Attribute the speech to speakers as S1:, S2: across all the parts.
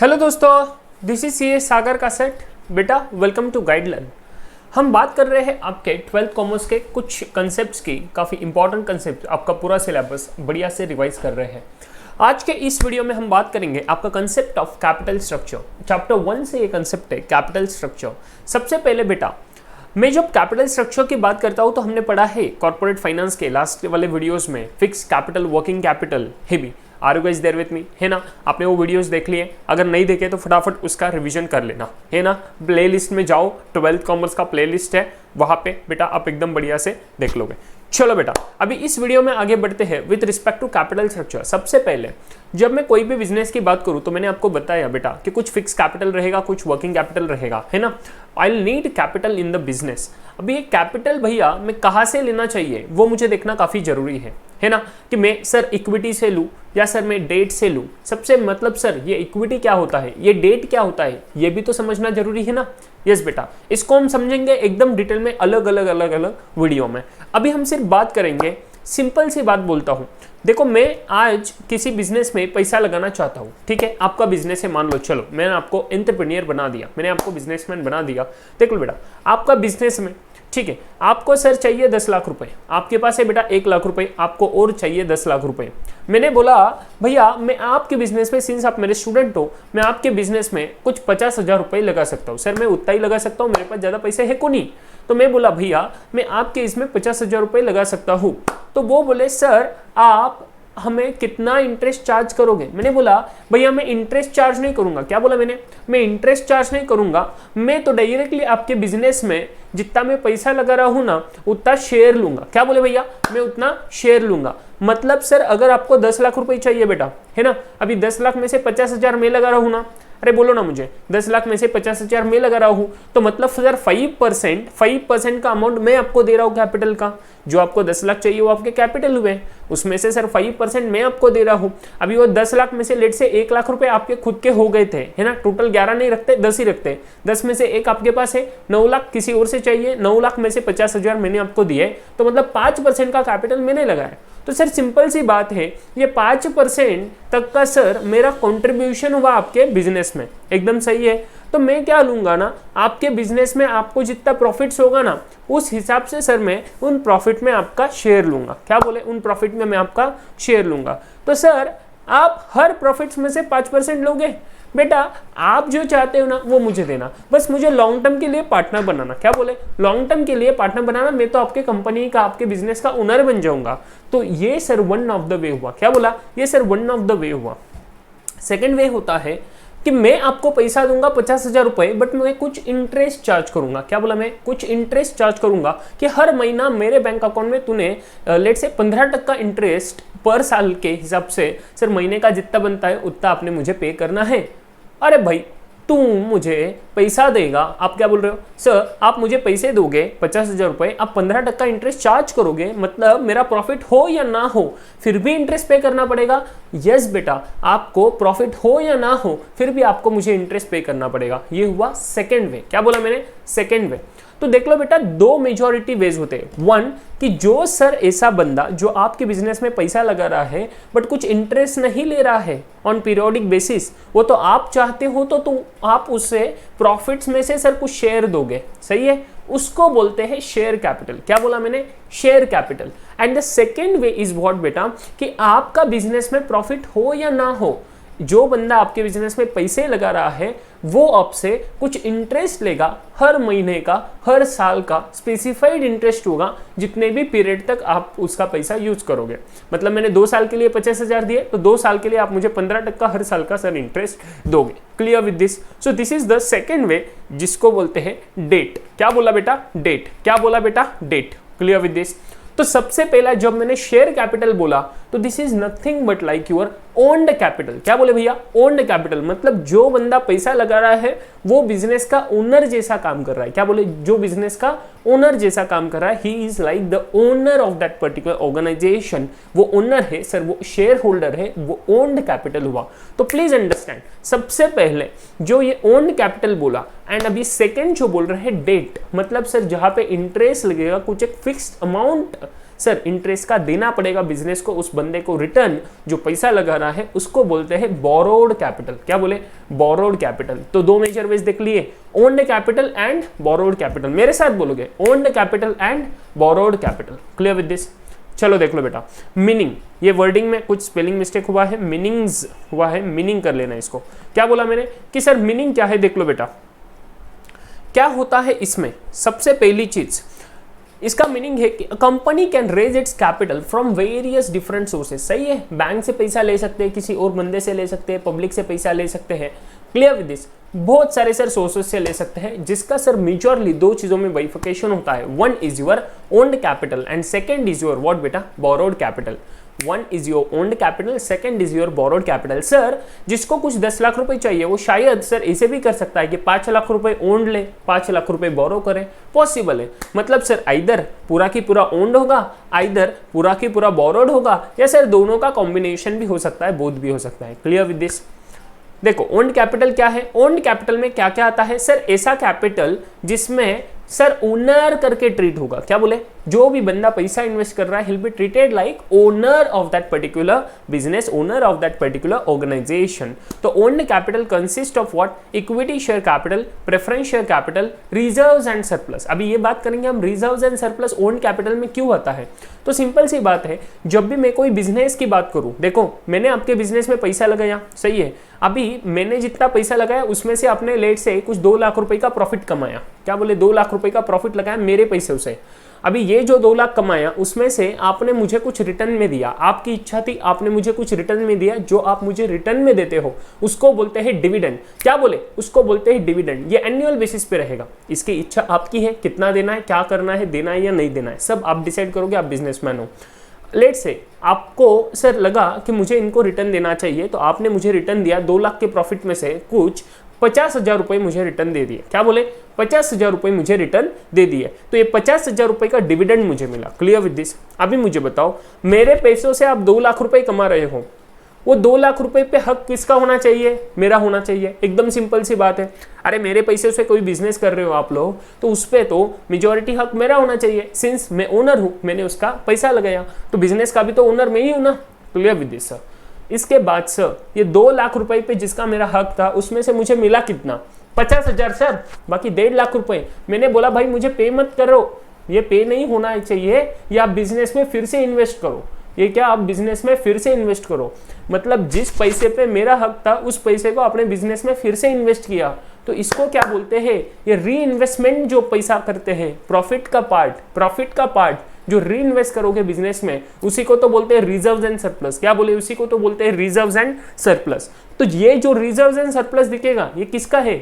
S1: Hello दोस्तों, this is सी सागर का set. बेटा वेलकम टू गाइडलाइन। हम बात कर रहे हैं आपके 12th कॉमर्स के कुछ कंसेप्ट्स की, काफ़ी इंपॉर्टेंट कंसेप्ट। आपका पूरा सिलेबस बढ़िया से रिवाइज कर रहे हैं। आज के इस वीडियो में हम बात करेंगे आपका concept of capital structure. Chapter 1 से ये कंसेप्ट है कैपिटल स्ट्रक्चर। सबसे पहले बेटा, मैं जब कैपिटल स्ट्रक्चर की बात करता हूँ तो हमने पढ़ा है कॉर्पोरेट फाइनेंस के लास्ट वाले वीडियोस में फिक्स कैपिटल, वर्किंग कैपिटल है भी। Are you guys there with me? है ना? आपने वो वीडियोस देख लिए? अगर नहीं देखे तो फटाफट उसका रिवीजन कर लेना, है ना? प्लेलिस्ट में जाओ, 12th कॉमर्स का प्लेलिस्ट है, वहां पे बेटा आप एकदम बढ़िया से देख लोगे। चलो बेटा, अभी इस वीडियो में आगे बढ़ते हैं with respect to capital structure. सबसे पहले जब मैं कोई भी बिजनेस की बात करूं तो मैंने आपको बताया बेटा कि कुछ फिक्स कैपिटल रहेगा, कुछ वर्किंग कैपिटल रहेगा, है ना? I will need capital in the business. अभी ये कैपिटल भैया मैं कहाँ से लेना चाहिए वो मुझे देखना काफ़ी जरूरी है ना? कि मैं सर इक्विटी से लूँ या सर मैं डेट से लूँ। सबसे मतलब सर ये इक्विटी क्या होता है, ये डेट क्या होता है, ये भी तो समझना जरूरी है ना? यस बेटा, इसको हम समझेंगे एकदम डिटेल में अलग अलग वीडियो में। अभी हम सिर्फ बात करेंगे, सिंपल सी बात बोलता हूँ। देखो, मैं आज किसी बिजनेस में पैसा लगाना चाहता हूँ, ठीक है? आपका बिजनेस है, मान लो, चलो मैंने आपको एंटरप्रेन्योर बना दिया, मैंने आपको बिजनेसमैन बना दिया। देख लो बेटा, आपका बिजनेस में, ठीक है, आपको सर चाहिए 10 लाख रुपए, आपके पास है बेटा 1 लाख रुपए, आपको और चाहिए 10 लाख रुपए। मैंने बोला भैया मैं आपके बिजनेस में, सिंस आप मेरे स्टूडेंट हो, मैं आपके बिजनेस में कुछ 50,000 रुपए लगा सकता हूँ। सर मैं उतना ही लगा सकता हूँ, मेरे पास ज़्यादा पैसे है को नहीं। तो मैं बोला भैया मैं आपके इसमें 50,000 रुपए लगा सकता हूँ। तो वो बोले सर आप हमें कितना इंटरेस्ट चार्ज करोगे? मैंने बोला भैया मैं इंटरेस्ट चार्ज नहीं करूंगा। क्या बोला मैंने? मैं इंटरेस्ट चार्ज नहीं करूंगा, मैं तो डायरेक्टली आपके बिजनेस में जितना मैं पैसा लगा रहा हूं ना उतना शेयर लूंगा। क्या बोले भैया? मैं उतना शेयर लूंगा। मतलब सर अगर आपको 10 लाख रुपए चाहिए बेटा, है ना? अभी 10 लाख में से 50,000 मैं लगा रहा हूं ना, अरे बोलो ना मुझे, 10 लाख में से 50,000 मैं लगा रहा हूं, तो मतलब सर 5% का अमाउंट मैं आपको दे रहा हूं कैपिटल का। जो आपको 10 लाख चाहिए वो आपके कैपिटल हुए, उसमें से सर 5% मैं आपको दे रहा हूं। अभी वो 10 लाख में से लेट से 1 लाख रुपए आपके खुद के हो गए थे, है ना? टोटल 11 नहीं रखते, 10 ही रखते। 10 में से 1 आपके पास है, 9 लाख किसी और से चाहिए, 9 लाख में से 50,000 मैंने आपको दिए, तो मतलब 5% का कैपिटल मैंने लगाया। तो सर सिंपल सी बात है, ये 5% तक का सर मेरा कंट्रीब्यूशन हुआ आपके बिजनेस में, एकदम सही है। तो मैं क्या लूंगा ना, आपके बिजनेस में आपको जितना प्रॉफिट्स होगा ना उस हिसाब से सर मैं उन प्रॉफिट में आपका शेयर लूंगा। क्या बोले? उन प्रॉफिट में मैं आपका शेयर लूंगा। तो सर आप हर प्रॉफिट्स में से 5% लोगे? बेटा आप जो चाहते हो ना वो मुझे देना, बस मुझे लॉन्ग टर्म के लिए पार्टनर बनाना। क्या बोले? लॉन्ग टर्म के लिए पार्टनर बनाना, मैं तो आपके कंपनी का, आपके बिजनेस का ओनर बन जाऊंगा। तो ये sir one of the way हुआ। क्या बोला? ये sir one of the way हुआ। सेकेंड वे होता है कि मैं आपको पैसा दूंगा 50,000 रुपए, बट मैं कुछ इंटरेस्ट चार्ज करूंगा। क्या बोला? मैं कुछ इंटरेस्ट चार्ज करूंगा कि हर महीना मेरे बैंक अकाउंट में तूने लेट से 15% इंटरेस्ट पर साल के हिसाब से सर महीने का जितना बनता है उतना आपने मुझे पे करना है। अरे भाई तू मुझे पैसा देगा, आप क्या बोल रहे हो? सर आप मुझे पैसे दोगे 50,000 रुपए, आप 15% इंटरेस्ट चार्ज करोगे, मतलब मेरा प्रॉफिट हो या ना हो फिर भी इंटरेस्ट पे करना पड़ेगा। यस बेटा, आपको प्रॉफिट हो या ना हो फिर भी आपको मुझे इंटरेस्ट पे करना पड़ेगा। ये हुआ सेकेंड वे। क्या बोला मैंने? Second way. तो देख लो बेटा, 2 मेजॉरिटी वेज होते हैं। 1 कि जो सर ऐसा बंदा जो आपके बिजनेस में पैसा लगा रहा है बट कुछ इंटरेस्ट नहीं ले रहा है ऑन पीरियोडिक बेसिस, वो तो आप चाहते हो तो आप उससे प्रॉफिट्स में से सर कुछ शेयर दोगे, सही है? उसको बोलते हैं शेयर कैपिटल। क्या बोला मैंने? Share capital. And the second way is what बेटा, कि आपका बिजनेस में प्रॉफिट हो या ना हो, जो बंदा आपके बिजनेस में पैसे लगा रहा है वो आपसे कुछ इंटरेस्ट लेगा, हर महीने का, हर साल का स्पेसिफाइड इंटरेस्ट होगा, जितने भी पीरियड तक आप उसका पैसा यूज करोगे। मतलब मैंने 2 साल के लिए 50,000 दिए, तो 2 साल के लिए आप मुझे 15% हर साल का सर इंटरेस्ट दोगे। Clear with this? So this is the second way, जिसको बोलते हैं डेट। क्या बोला बेटा? डेट। क्या बोला बेटा? डेट। Clear with this? तो सबसे पहला जब मैंने शेयर कैपिटल बोला तो this is nothing but like your owned capital. क्या बोले भैया? Owned capital. मतलब जो बंदा पैसा लगा रहा है वो बिजनेस का ओनर जैसा काम कर रहा है। क्या बोले? जो बिजनेस का ओनर जैसा काम कर रहा है, he is like the owner of that particular organisation. वो ओनर है सर, वो शेयर होल्डर है, वो ओन्ड कैपिटल हुआ। तो प्लीज अंडरस्टैंड, सबसे पहले जो ये ओन्ड कैपिटल बोला, एंड अभी सेकेंड जो बोल रहे हैं डेट, मतलब सर जहां पे इंटरेस्ट लगेगा कुछ एक फिक्स्ड अमाउंट सर इंटरेस्ट का देना पड़ेगा बिजनेस को, उस बंदे को रिटर्न जो पैसा लगा रहा है उसको बोलते हैं बोरोड कैपिटल। क्या बोले? Borrowed capital. तो दो मेजर वेज देख लिए, owned capital and borrowed capital. मेरे साथ बोलोगे, owned capital and borrowed capital. Clear with this? चलो देख लो बेटा, मीनिंग, ये वर्डिंग में कुछ स्पेलिंग मिस्टेक हुआ है, मीनिंग्स हुआ है, मीनिंग कर लेना इसको। क्या बोला मैंने कि सर मीनिंग क्या है? देख लो बेटा, क्या होता है इसमें। सबसे पहली चीज इसका मीनिंग है कि company can raise its capital from various different sources. सही है, बैंक से पैसा ले सकते हैं, किसी और बंदे से ले सकते हैं, पब्लिक से पैसा ले सकते हैं। Clear with this? बहुत सारे सर सोर्सेज से ले सकते हैं, जिसका सर मेजरली दो चीजों में बाइफिकेशन होता है। One is your owned capital and second is your what बेटा? Borrowed capital. One is your owned capital, second is your borrowed capital. Sir जिसको कुछ 10 लाख रुपए चाहिए वो शायद सर ऐसे भी कर सकता है कि 5 लाख रुपए ओन्ड ले, 5 लाख रुपए बोरो करे, पॉसिबल है। मतलब सर आइदर पूरा की पूरा ओन्ड होगा, आइदर पूरा की पूरा बोरोड होगा, या सर दोनों का कॉम्बिनेशन भी हो सकता है, बोथ भी हो सकता है। Clear with this? देखो ओन्ड कैपिटल क्या है? ओन्ड कैपिटल में क्या क्या आता है सर? ऐसा कैपिटल जिसमें सर ओनर करके ट्रीट होगा। क्या बोले? जो भी बंदा पैसा इन्वेस्ट कर रहा है, he'll be treated like owner of that particular business, owner of that particular organization. तो owned capital consist of what? Equity share capital, preference share capital, reserves and surplus. अभी ये बात करेंगे हम reserves and surplus owned capital में क्यों आता है। तो सिंपल सी बात है, जब भी मैं कोई बिजनेस की बात करूं, देखो मैंने आपके बिजनेस में पैसा लगाया, सही है, अभी मैंने जितना पैसा लगाया उसमें से अपने लेट से कुछ 2 लाख रुपए का प्रॉफिट कमाया। क्या बोले? 2 लाख रुपए का प्रॉफिट लगाया मेरे पैसे से। अभी ये जो 2 लाख कमाया उसमें से आपने मुझे कुछ रिटर्न में दिया, आपकी इच्छा थी, आपने मुझे कुछ रिटर्न में दिया, जो आप मुझे रिटर्न में देते हो उसको बोलते हैं डिविडेंड। क्या बोले? उसको बोलते हैं डिविडेंड। ये एनुअल बेसिस पे रहेगा, इसकी इच्छा आपकी है, कितना देना है, क्या करना है, देना है या नहीं देना है, सब आप डिसाइड करोगे, आप बिजनेसमैन हो। लेट से आपको सर लगा कि मुझे इनको रिटर्न देना चाहिए, तो आपने मुझे रिटर्न दिया, 2 लाख के प्रॉफिट में से कुछ 50,000 रुपए मुझे रिटर्न दे दिए। क्या बोले? 50,000 रुपए मुझे रिटर्न दे दिए, तो ये 50,000 रुपए का डिविडेंड मुझे मिला। Clear with this? अभी मुझे बताओ, मेरे पैसों से आप 2 लाख रुपए कमा रहे हो, वो 2 लाख रुपए पे हक किसका होना चाहिए? मेरा होना चाहिए। एकदम सिंपल सी बात है। अरे मेरे पैसे से कोई बिजनेस कर रहे हो आप लोग, तो उस पर तो मेजॉरिटी हक मेरा होना चाहिए। सिंस मैं ओनर हूं, मैंने उसका पैसा लगाया, तो बिजनेस का भी तो ओनर मैं ही हूं ना। Clear with this? इसके बाद सर ये 2 लाख रुपए पे जिसका मेरा हक था, उसमें से मुझे मिला कितना? 50,000 सर, बाकी 1.5 लाख रुपए। मैंने बोला भाई मुझे पे मत करो, ये पे नहीं होना चाहिए, ये आप बिजनेस में फिर से इन्वेस्ट करो। ये क्या? आप बिजनेस में फिर से इन्वेस्ट करो। मतलब जिस पैसे पे मेरा हक था उस पैसे को अपने बिजनेस में फिर से इन्वेस्ट किया, तो इसको क्या बोलते हैं? ये री इन्वेस्टमेंट जो पैसा करते हैं, प्रॉफिट का पार्ट जो री इन्वेस्ट करोगे बिजनेस में, उसी को तो बोलते हैं रिजर्व्स एंड सरप्लस। क्या बोले? उसी को तो बोलते हैं रिजर्व्स एंड सरप्लस। तो ये जो रिजर्व्स एंड सरप्लस दिखेगा, ये किसका है?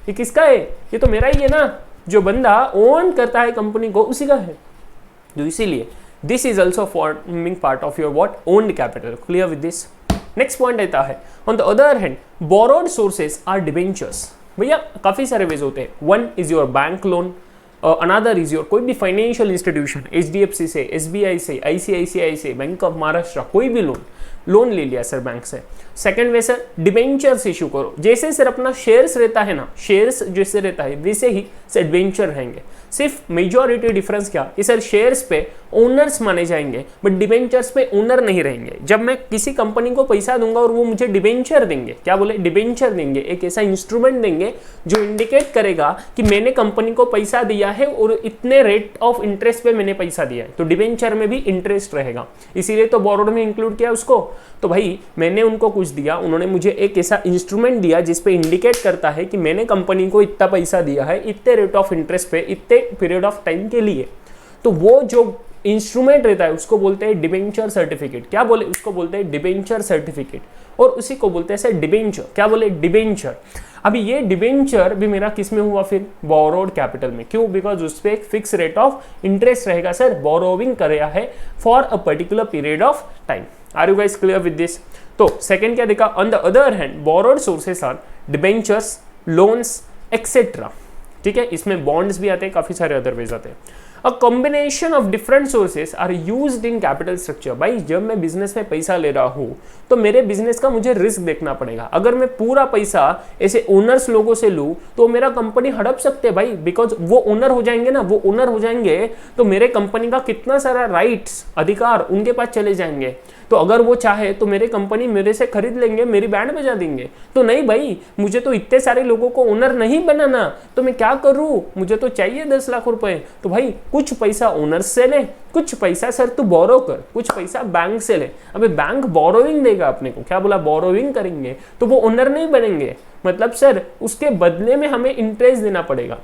S1: ये किसका है? ये तो मेरा ही है ना, जो बंदा ओन करता है कंपनी को उसी का है। तो इसीलिए this is also forming part of your what? Owned capital. Clear with this? Next point आता है, on the other hand borrowed sources are debentures. भैया काफी सारे वेज होते हैं। One is your bank loan, another is your कोई भी financial institution, HDFC से, SBI से, ICICI से, बैंक ऑफ महाराष्ट्र, कोई भी लोन ले लिया सर बैंक से। Second way sir debentures issue करो। जैसे सर अपना शेयर्स रहता है ना, शेयर्स जैसे रहता है वैसे ही सर डिबेंचर रहेंगे। सिर्फ मेजॉरिटी डिफरेंस क्या कि सर शेयर्स पे ओनर्स माने जाएंगे, बट डिबेंचर्स पे ओनर नहीं रहेंगे। जब मैं किसी कंपनी को पैसा दूंगा और वो मुझे डिबेंचर देंगे, क्या बोले? डिबेंचर देंगे, एक ऐसा इंस्ट्रूमेंट देंगे जो इंडिकेट करेगा कि मैंने कंपनी को पैसा दिया है और इतने रेट ऑफ इंटरेस्ट पे मैंने पैसा दिया है। तो डिबेंचर में भी इंटरेस्ट रहेगा, इसीलिए तो बोरोड में इंक्लूड किया उसको। तो भाई मैंने उनको कुछ दिया, उन्होंने मुझे एक ऐसा इंस्ट्रूमेंट दिया जिसपे इंडिकेट करता है कि मैंने कंपनी को इतना पैसा दिया है, इतने रेट ऑफ इंटरेस्ट पे, इतने पीरियड ऑफ टाइम के लिए। तो वो जो इंस्ट्रूमेंट रहता है उसको बोलते हैं डिबेंचर सर्टिफिकेट। क्या बोले? उसको बोलते हैं डिबेंचर सर्टिफिकेट, और उसी को बोलते हैं सर डिबेंचर। क्या बोले? डिबेंचर। अभी ये डिबेंचर भी मेरा किस में हुआ? फिर बोरोड कैपिटल में। क्यों? बिकॉज उस पर एक फिक्स रेट ऑफ इंटरेस्ट रहेगा। सर बोरोविंग कर रहा है for a particular period of time. Are you guys clear with this? तो सेकंड क्या देखा? On the other hand borrowed sources are debentures, loans etcetera. ठीक है, इसमें बॉन्ड्स भी आते हैं, काफी सारे अदर वेज आते हैं। A combination of different sources are used in capital structure. भाई जब मैं बिजनेस में पैसा ले रहा हूं तो मेरे बिजनेस का मुझे रिस्क देखना पड़ेगा। अगर मैं पूरा पैसा ऐसे ओनर्स लोगों से लूं तो मेरा कंपनी हड़प सकते हैं भाई, बिकॉज वो ओनर हो जाएंगे ना, वो ओनर हो जाएंगे तो मेरे कंपनी का कितना सारा राइट्स, अधिकार उनके पास चले जाएंगे। तो अगर वो चाहे तो मेरे कंपनी मेरे से खरीद लेंगे, मेरी बैंड बजा देंगे। तो नहीं भाई, मुझे तो इतने सारे लोगों को ओनर नहीं बनाना, तो मैं क्या करूं, मुझे तो चाहिए 10 लाख रुपए। तो भाई कुछ पैसा ओनर से ले, कुछ पैसा सर तू बोरो कर, कुछ पैसा बैंक से ले। अबे बैंक बोरोइंग देगा अपने को, क्या बोला, बोरोइंग करेंगे, तो वो ओनर नहीं बनेंगे। मतलब सर उसके बदले में हमें इंटरेस्ट देना पड़ेगा।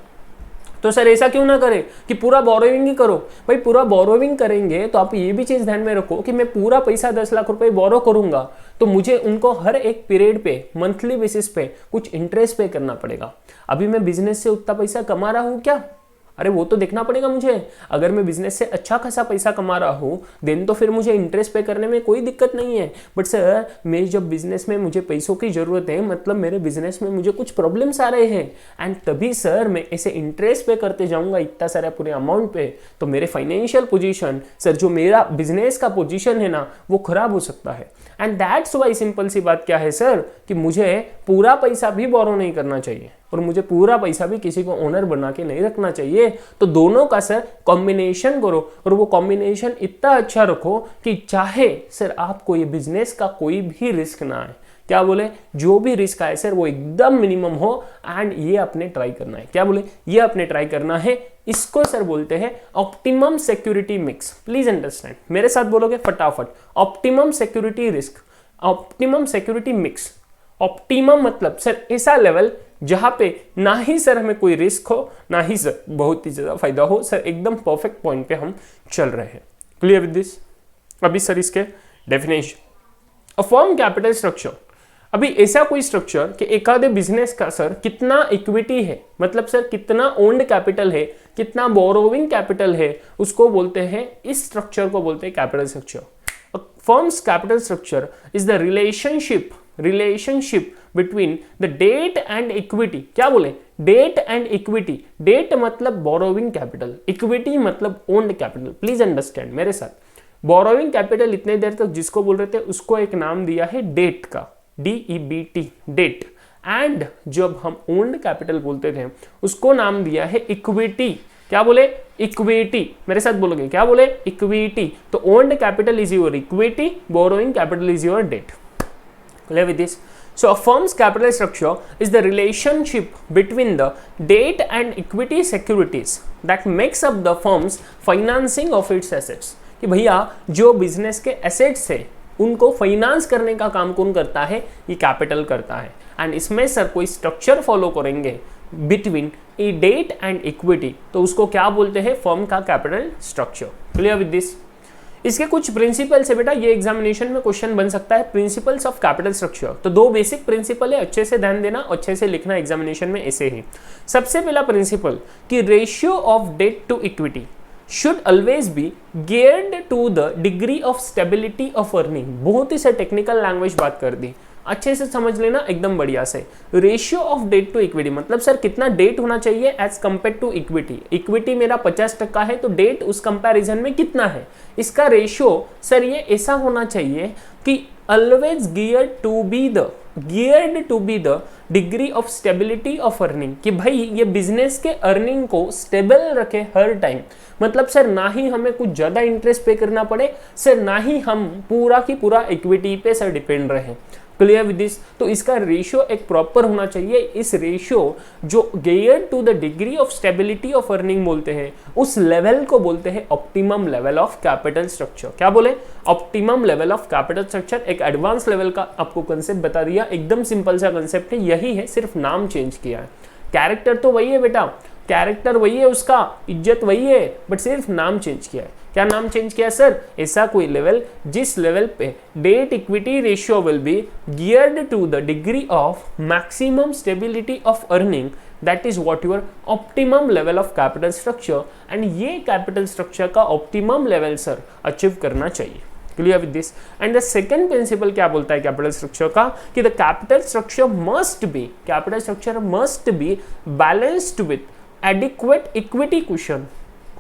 S1: तो सर ऐसा क्यों ना करें कि पूरा बोरोइंग ही करो। भाई पूरा बोरोइंग करेंगे तो आप ये भी चीज ध्यान में रखो कि मैं पूरा पैसा 10 लाख रुपए बोरो करूंगा तो मुझे उनको हर एक पीरियड पे, मंथली बेसिस पे कुछ इंटरेस्ट पे करना पड़ेगा। अभी मैं बिजनेस से उतना पैसा कमा रहा हूं क्या, अरे वो तो देखना पड़ेगा मुझे। अगर मैं बिजनेस से अच्छा खासा पैसा कमा रहा हूँ देन तो फिर मुझे इंटरेस्ट पे करने में कोई दिक्कत नहीं है। बट सर मैं जब बिजनेस में मुझे पैसों की जरूरत है, मतलब मेरे बिजनेस में मुझे कुछ प्रॉब्लम्स आ रहे हैं, एंड तभी सर मैं ऐसे इंटरेस्ट पे करते जाऊंगा इतना सारा पूरे अमाउंट पे, तो मेरे फाइनेंशियल पोजीशन, सर जो मेरा बिजनेस का पोजीशन है ना, वो खराब हो सकता है। एंड दैट्स वाई सिंपल सी बात क्या है सर कि मुझे पूरा पैसा भी बोरो नहीं करना चाहिए और मुझे पूरा पैसा भी किसी को ओनर बना के नहीं रखना चाहिए। तो दोनों का सर कॉम्बिनेशन करो और वो कॉम्बिनेशन इतना अच्छा रखो कि चाहे सर आपको ये बिजनेस का कोई भी रिस्क ना आए। क्या बोले, जो भी रिस्क आए सर वो एकदम मिनिमम हो, एंड ये अपने ट्राई करना है। क्या बोले, ये अपने ट्राई करना है। इसको सर बोलते हैं optimum security mix. Please understand, मेरे साथ बोलोगे फटाफट, optimum security risk, optimum security mix. Optimum मतलब सर ऐसा लेवल जहां पे ना ही सर हमें कोई रिस्क हो, ना ही सर बहुत ही ज्यादा फायदा हो, सर एकदम परफेक्ट पॉइंट पे हम चल रहे हैं। Clear with this? अभी सर इसके definition, a firm capital structure. अभी ऐसा कोई स्ट्रक्चर कि एक आधे बिजनेस का सर कितना इक्विटी है, मतलब सर कितना ओन्ड कैपिटल है, कितना बोरोविंग कैपिटल है, उसको बोलते हैं, इस स्ट्रक्चर को बोलते हैं capital structure. A firm's capital structure is the relationship between the debt and equity। क्या बोले, डेट एंड इक्विटी। डेट मतलब बोरोविंग कैपिटल, इक्विटी मतलब ओन्ड कैपिटल। प्लीज अंडरस्टैंड मेरे साथ, बोरोविंग कैपिटल इतने देर तक जिसको बोल रहे थे उसको एक नाम दिया है डेट का, DEBT, डेट। एंड जब हम ओन्ड कैपिटल बोलते थे उसको नाम दिया है इक्विटी। क्या बोले, इक्विटी। मेरे साथ बोलोगे, क्या बोले, इक्विटी। तो owned capital is your equity, borrowing capital is your debt. Clear with this? So a firm's capital structure is the relationship between the debt and equity securities that makes up the firm's financing of its assets। कि भैया जो business के assets है उनको finance करने का काम कौन करता है, ये कैपिटल करता है। एंड इसमें सर कोई स्ट्रक्चर फॉलो करेंगे between a debt and equity तो उसको क्या बोलते हैं, फर्म का capital structure. Clear with this? इसके कुछ प्रिंसिपल्स है बेटा, ये एग्जामिनेशन में क्वेश्चन बन सकता है, प्रिंसिपल्स ऑफ कैपिटल स्ट्रक्चर। तो दो बेसिक प्रिंसिपल है, अच्छे से ध्यान देना, अच्छे से लिखना एग्जामिनेशन में ऐसे ही। सबसे पहला प्रिंसिपल कि ratio of debt to equity should always be geared to the degree of stability of earning। बहुत ही से टेक्निकल लैंग्वेज बात कर दी, अच्छे से समझ लेना एकदम बढ़िया से। Ratio of debt to equity मतलब सर कितना डेट होना चाहिए as compare to equity. Equity मेरा 50% है तो डेट उस कंपैरिजन में कितना है, इसका रेशियो सर ये ऐसा होना चाहिए कि always geared to be the degree of stability of earning. कि भाई ये बिजनेस के अर्निंग को स्टेबल रखे हर टाइम। मतलब सर ना ही हमें कुछ ज्यादा इंटरेस्ट पे करना पड़े सर, ना ही हम पूरा की पूरा इक्विटी पे सर डिपेंड रहे। Clear with this? तो इसका रेशियो एक प्रॉपर होना चाहिए। इस रेशियो जो geared to the degree of stability of earning बोलते हैं, उस लेवल को बोलते हैं optimum level of capital structure. क्या बोले, optimum level of capital structure. एक एडवांस लेवल का आपको कंसेप्ट बता दिया, एकदम सिंपल सा कंसेप्ट है, यही है, सिर्फ नाम चेंज किया है। कैरेक्टर तो वही है बेटा, कैरेक्टर वही है, उसका इज्जत वही है, बट सिर्फ नाम चेंज किया है। क्या नाम चेंज किया सर? ऐसा कोई लेवल जिस लेवल पे debt equity ratio will be geared to the degree of maximum stability of earning, that is what your optimum level of capital structure. And ये कैपिटल स्ट्रक्चर का ऑप्टिमम लेवल सर अचीव करना चाहिए। Clear with this? And the second principle क्या बोलता है capital structure का, कि the capital structure must be balanced with adequate equity cushion.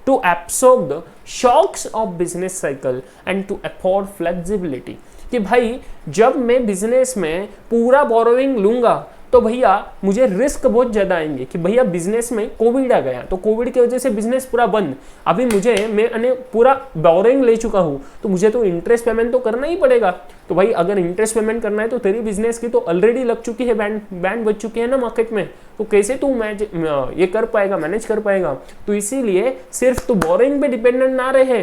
S1: to absorb the shocks of business cycle and to afford flexibility। कि भाई जब मैं बिजनेस में पूरा बोरोइंग लूंगा तो भैया मुझे रिस्क बहुत ज़्यादा आएंगे कि भैया बिजनेस में कोविड आ गया तो कोविड की वजह से बिजनेस पूरा बंद, अभी मैंने पूरा बोरिंग ले चुका हूँ तो मुझे तो इंटरेस्ट पेमेंट तो करना ही पड़ेगा। तो भाई अगर इंटरेस्ट पेमेंट करना है तो तेरी बिजनेस की तो ऑलरेडी लग चुकी है, बैंड बच चुकी है ना मार्केट में, तो कैसे तू ये कर पाएगा, मैनेज कर पाएगा। तो इसीलिए सिर्फ तू बोरिंग पे डिपेंडेंट ना रहे,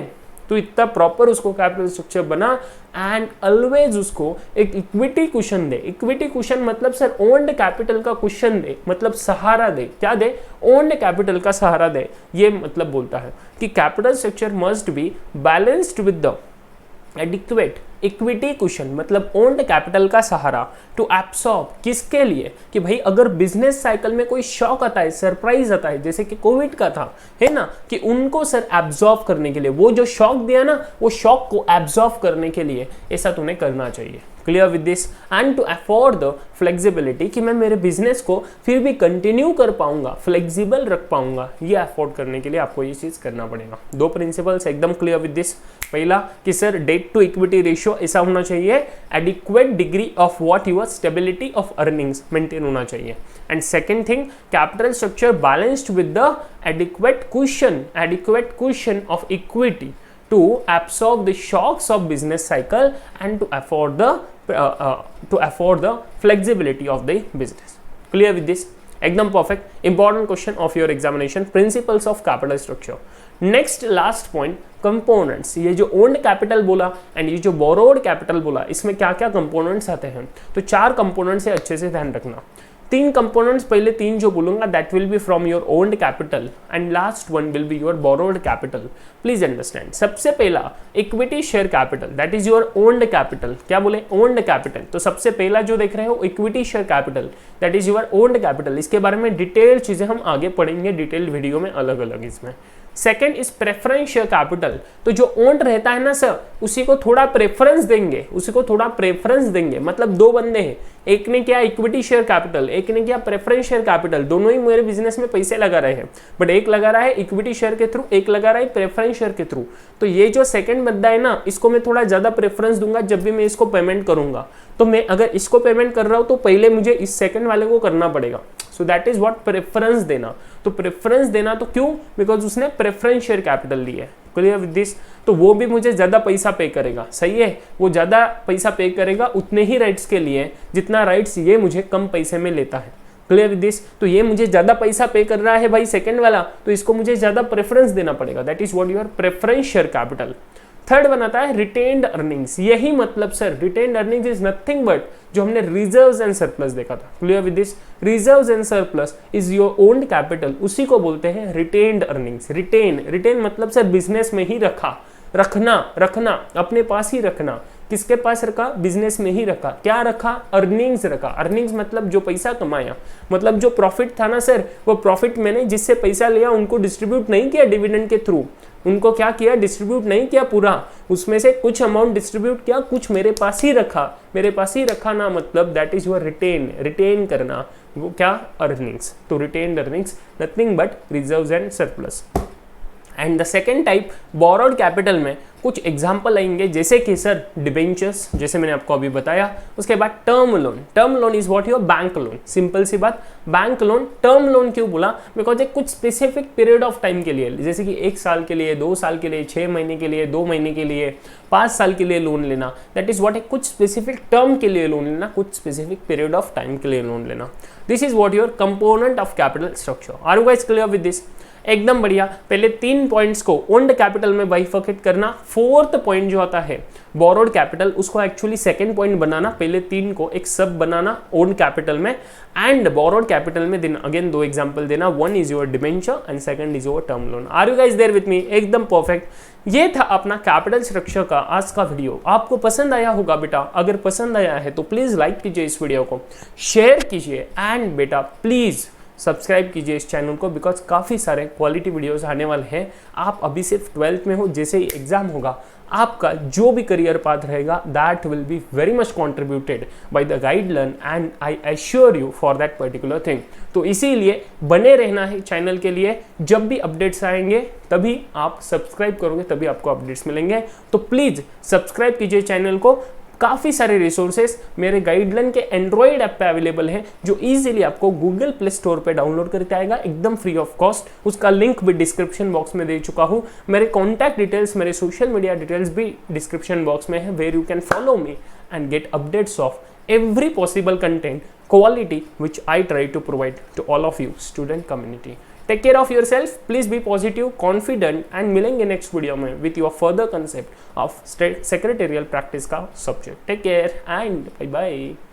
S1: तो इतना प्रॉपर उसको कैपिटल स्ट्रक्चर बना एंड ऑलवेज उसको एक इक्विटी कुशन दे। इक्विटी कुशन मतलब सर ओन्ड कैपिटल का कुशन दे, मतलब सहारा दे। क्या दे? ओन्ड कैपिटल का सहारा दे। ये मतलब बोलता है कि capital structure must be balanced with the adequate equity cushion, मतलब ओन्ड कैपिटल का सहारा टू एब्सॉर्ब, किसके लिए? कि भाई अगर बिजनेस साइकिल में कोई शॉक आता है, सरप्राइज आता है, जैसे कि कोविड का था, है ना, कि उनको सर एब्सॉर्ब करने के लिए, वो जो शॉक दिया ना, वो शॉक को एब्सॉर्ब करने के लिए ऐसा तुम्हें करना चाहिए। Clear with this? And to afford the flexibility, कि मैं मेरे बिजनेस को फिर भी कंटिन्यू कर पाऊंगा, फ्लेक्सिबल रख पाऊंगा, ये अफोर्ड करने के लिए आपको ये चीज करना पड़ेगा। दो प्रिंसिपल्स एकदम क्लियर विद दिस। पहला कि sir debt to equity ratio ऐसा होना चाहिए, adequate degree of what your stability of earnings maintain होना चाहिए। And second thing, capital structure balanced with the adequate cushion of equity to absorb the shocks of business cycle and to afford the flexibility of the business. Clear with this? एकदम perfect. Important question of your examination. Principles of capital structure. Next last point, components. ये जो owned capital बोला and ये जो borrowed capital बोला, इसमें क्या क्या components आते हैं? तो 4 components से अच्छे से ध्यान रखना। 3 कंपोनेंट्स, पहले 3 जो बोलूंगा that will B from your owned capital and last one will be your borrowed capital. Please understand. सबसे पहला equity share capital, that is your owned capital. क्या बोले? Owned capital. तो सबसे पहला जो देख रहे हो equity share capital, that is your owned capital. इसके बारे में डिटेल चीजें हम आगे पढ़ेंगे डिटेल वीडियो में अलग अलग इसमें। Second is preference share capital, तो जो ओन्ड रहता है ना सर, उसी को थोड़ा प्रेफरेंस देंगे, मतलब 2 बंदे हैं, एक ने क्या इक्विटी शेयर कैपिटल, एक ने क्या प्रेफरेंस शेयर कैपिटल, दोनों ही मेरे बिजनेस में पैसे लगा रहे हैं, बट एक लगा रहा है इक्विटी शेयर के थ्रू, एक लगा रहा है प्रेफरेंस शेयर के थ्रू। तो ये जो सेकंड बंदा है ना, इसको मैं थोड़ा ज्यादा प्रेफरेंस दूंगा जब भी मैं इसको पेमेंट करूंगा। तो मैं अगर इसको पेमेंट कर रहा हूं तो पहले मुझे इस सेकंड वाले को करना पड़ेगा। So that is what preference देना। तो प्रेफरेंस देना तो क्यों? बिकॉज उसने प्रेफरेंस शेयर कैपिटल लिया है। Clear with this? तो वो भी मुझे ज्यादा पैसा पे करेगा, सही है, वो ज्यादा पैसा पे करेगा उतने ही राइट्स के लिए जितना राइट्स ये मुझे कम पैसे में लेता है। Clear with this? तो ये मुझे ज्यादा पैसा पे कर रहा है भाई सेकंड वाला, तो इसको मुझे ज्यादा प्रेफरेंस देना पड़ेगा। That is what your preference share capital. Third बनाता है रिटेन्ड अर्निंग्स। यही मतलब sir retained earnings is nothing but जो हमने रिजर्व्स एंड सरप्लस देखा था। Clear with this? Reserves and surplus is your owned capital, उसी को बोलते हैं रिटेन्ड अर्निंग्स। रिटेन मतलब सर बिजनेस में ही रखना अपने पास ही रखना। किसके पास रखा? बिजनेस में ही रखा। क्या रखा? अर्निंग्स रखा। अर्निंग्स मतलब जो पैसा कमाया, मतलब जो प्रॉफिट था ना सर, वो प्रॉफिट मैंने जिससे पैसा लिया उनको डिस्ट्रीब्यूट नहीं किया डिविडेंड के थ्रू, उनको क्या किया? डिस्ट्रीब्यूट नहीं किया पूरा, उसमें से कुछ अमाउंट डिस्ट्रीब्यूट किया, कुछ मेरे पास ही रखा ना, मतलब दैट इज योर रिटेन करना। वो क्या? अर्निंग्स। तो retained earnings nothing but reserves and surplus. And the second type borrowed capital में कुछ एग्जाम्पल आएंगे, जैसे कि सर डिबेंचर्स, जैसे मैंने आपको अभी बताया। उसके बाद term loan is what your bank loan. Simple सी बात, बैंक लोन। टर्म लोन क्यों बोला? बिकॉज एक कुछ स्पेसिफिक पीरियड ऑफ टाइम के लिए, जैसे कि 1 साल के लिए, 2 साल के लिए, 6 महीने के लिए, 2 महीने के लिए, 5 साल के लिए लोन लेना, दैट इज व्हाट है, कुछ स्पेसिफिक टर्म के लिए लोन लेना, कुछ स्पेसिफिक पीरियड ऑफ टाइम के लिए लोन लेना। This is what your component of capital structure. Are you guys clear with this? एकदम बढ़िया। पहले 3 पॉइंट्स को ओन्ड कैपिटल में बाइफर्केट करना। 4th पॉइंट जो आता है बोरोड कैपिटल, उसको एक्चुअली सेकंड पॉइंट बनाना, पहले 3 को एक सब बनाना ओन्ड कैपिटल में। एंड बोरोड कैपिटल में देना अगेन 2 एग्जांपल देना, 1 is your debenture and second is your term loan. Are you guys there with me? एकदम परफेक्ट। ये था अपना कैपिटल स्ट्रक्चर का आज का वीडियो। आपको पसंद आया होगा बेटा, अगर पसंद आया है तो प्लीज लाइक कीजिए इस वीडियो को, शेयर कीजिए एंड बेटा प्लीज सब्सक्राइब कीजिए इस चैनल को, बिकॉज काफ़ी सारे क्वालिटी वीडियोस आने वाले हैं। आप अभी सिर्फ 12th में हो, जैसे ही एग्जाम होगा आपका जो भी करियर पाथ रहेगा that will be very much contributed by the guideline and I assure you for that particular thing. तो इसीलिए बने रहना है चैनल के लिए, जब भी अपडेट्स आएंगे तभी आप सब्सक्राइब करोगे तभी आपको अपडेट्स मिलेंगे। तो प्लीज़ सब्सक्राइब कीजिए चैनल को। काफ़ी सारे रिसोर्सेज मेरे गाइडलाइन के एंड्रॉयड ऐप पे अवेलेबल हैं जो इजीली आपको गूगल प्ले स्टोर पे डाउनलोड करके आएगा एकदम फ्री ऑफ कॉस्ट। उसका लिंक भी डिस्क्रिप्शन बॉक्स में दे चुका हूँ। मेरे कॉन्टैक्ट डिटेल्स, मेरे सोशल मीडिया डिटेल्स भी डिस्क्रिप्शन बॉक्स में है, where you can follow me and get updates of every possible content quality which I try to provide to all of you student community. Take care of yourself, please be positive, confident and मिलेंगे next video में with your further concept of secretarial practice का subject. Take care and bye bye.